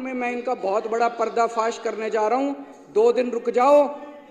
में मैं इनका बहुत बड़ा पर्दाफाश करने जा रहा हूं। 2 दिन रुक जाओ।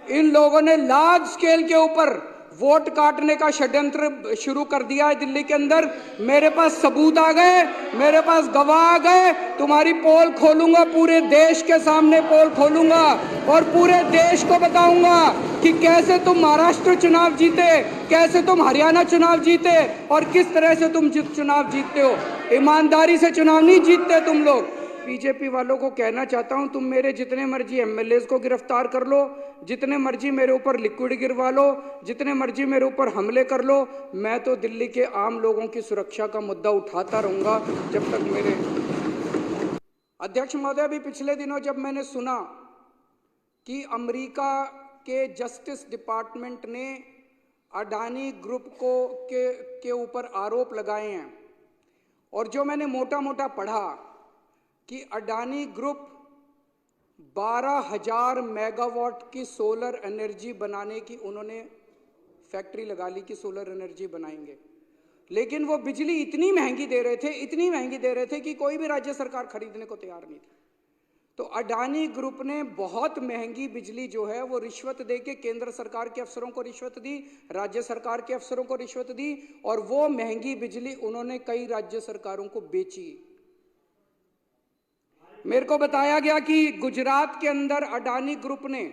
इन लोगों ने लार्ज स्केल के ऊपर वोट काटने का षड्यंत्र शुरू कर दिया है दिल्ली के अंदर। मेरे पास सबूत आ गए, मेरे पास गवाह आ गए। तुम्हारी पोल खोलूंगा, पूरे देश के सामने पोल खोलूंगा और पूरे देश को बताऊंगा कि कैसे तुम महाराष्ट्र चुनाव जीते, कैसे तुम हरियाणा चुनाव जीते और किस तरह से तुम चुनाव जीतते हो। ईमानदारी से चुनाव नहीं जीतते तुम लोग। बीजेपी वालों को कहना चाहता हूं, तुम मेरे जितने मर्जी एमएलएज को गिरफ्तार कर लो, जितने मर्जी मेरे ऊपर लिक्विड गिरवा लो, जितने मर्जी मेरे ऊपर हमले कर लो, मैं तो दिल्ली के आम लोगों की सुरक्षा का मुद्दा उठाता रहूंगा जब तक मेरे अध्यक्ष महोदय। भी पिछले दिनों जब मैंने सुना कि अमेरिका के जस्टिस डिपार्टमेंट ने अडानी ग्रुप के ऊपर आरोप लगाए हैं और जो मैंने मोटा मोटा पढ़ा कि अडानी ग्रुप 12,000 मेगावाट की सोलर एनर्जी बनाने की उन्होंने फैक्ट्री लगा ली कि सोलर एनर्जी बनाएंगे, लेकिन वो बिजली इतनी महंगी दे रहे थे कि कोई भी राज्य सरकार खरीदने को तैयार नहीं थी। तो अडानी ग्रुप ने बहुत महंगी बिजली जो है वो रिश्वत देके केंद्र सरकार के अफसरों को रिश्वत दी, राज्य सरकार के अफसरों को रिश्वत दी और वो महंगी बिजली उन्होंने कई राज्य सरकारों को बेची। मेरे को बताया गया कि गुजरात के अंदर अडानी ग्रुप ने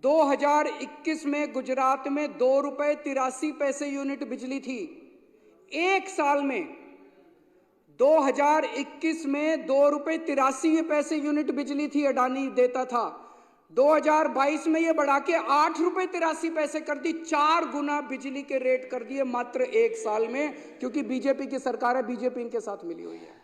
2021 में गुजरात में ₹2.83 यूनिट बिजली थी। एक साल में 2021 में ₹2.83 यूनिट बिजली थी अडानी देता था। 2022 में ये बढ़ा के ₹8.83 कर दी। 4 गुना बिजली के रेट कर दिए मात्र एक साल में, क्योंकि बीजेपी की सरकार है, बीजेपी इनके साथ मिली हुई है।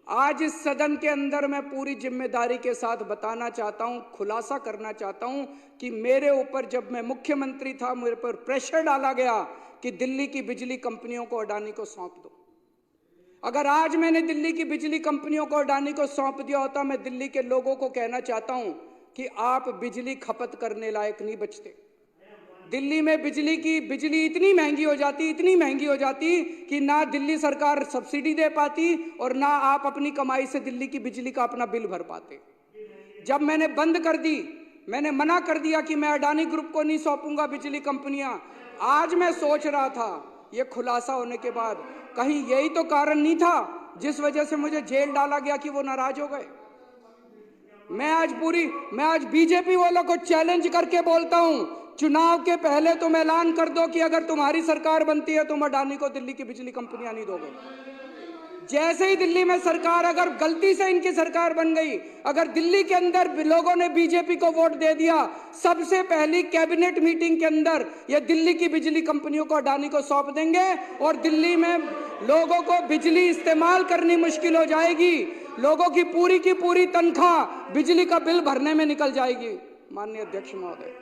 आज इस सदन के अंदर मैं पूरी जिम्मेदारी के साथ बताना चाहता हूं, खुलासा करना चाहता हूं कि मेरे ऊपर जब मैं मुख्यमंत्री था, मेरे पर प्रेशर डाला गया कि दिल्ली की बिजली कंपनियों को अडानी को सौंप दो। अगर आज मैंने दिल्ली की बिजली कंपनियों को अडानी को सौंप दिया होता, मैं दिल्ली के लोगों को कहना चाहता हूं कि आप बिजली खपत करने लायक नहीं बचते। दिल्ली में बिजली इतनी महंगी हो जाती कि ना दिल्ली सरकार सब्सिडी दे पाती और ना आप अपनी कमाई से दिल्ली की बिजली का अपना बिल भर पाते। जब मैंने बंद कर दी, मैंने मना कर दिया कि मैं अडानी ग्रुप को नहीं सौंपूंगा बिजली कंपनियां। आज मैं सोच रहा था ये खुलासा होने के बाद कहीं यही तो कारण नहीं था जिस वजह से मुझे जेल डाला गया कि वो नाराज हो गए। मैं आज बीजेपी वालों को चैलेंज करके बोलता हूं, चुनाव के पहले तुम ऐलान कर दो कि अगर तुम्हारी सरकार बनती है तुम अडानी को दिल्ली की बिजली कंपनियां नहीं दोगे। जैसे ही दिल्ली में सरकार, अगर गलती से इनकी सरकार बन गई, अगर दिल्ली के अंदर लोगों ने बीजेपी को वोट दे दिया, सबसे पहली कैबिनेट मीटिंग के अंदर ये दिल्ली की बिजली कंपनियों को अडानी को सौंप देंगे और दिल्ली में लोगों को बिजली इस्तेमाल करनी मुश्किल हो जाएगी। लोगों की पूरी तनख्वाह बिजली का बिल भरने में निकल जाएगी। माननीय अध्यक्ष महोदय।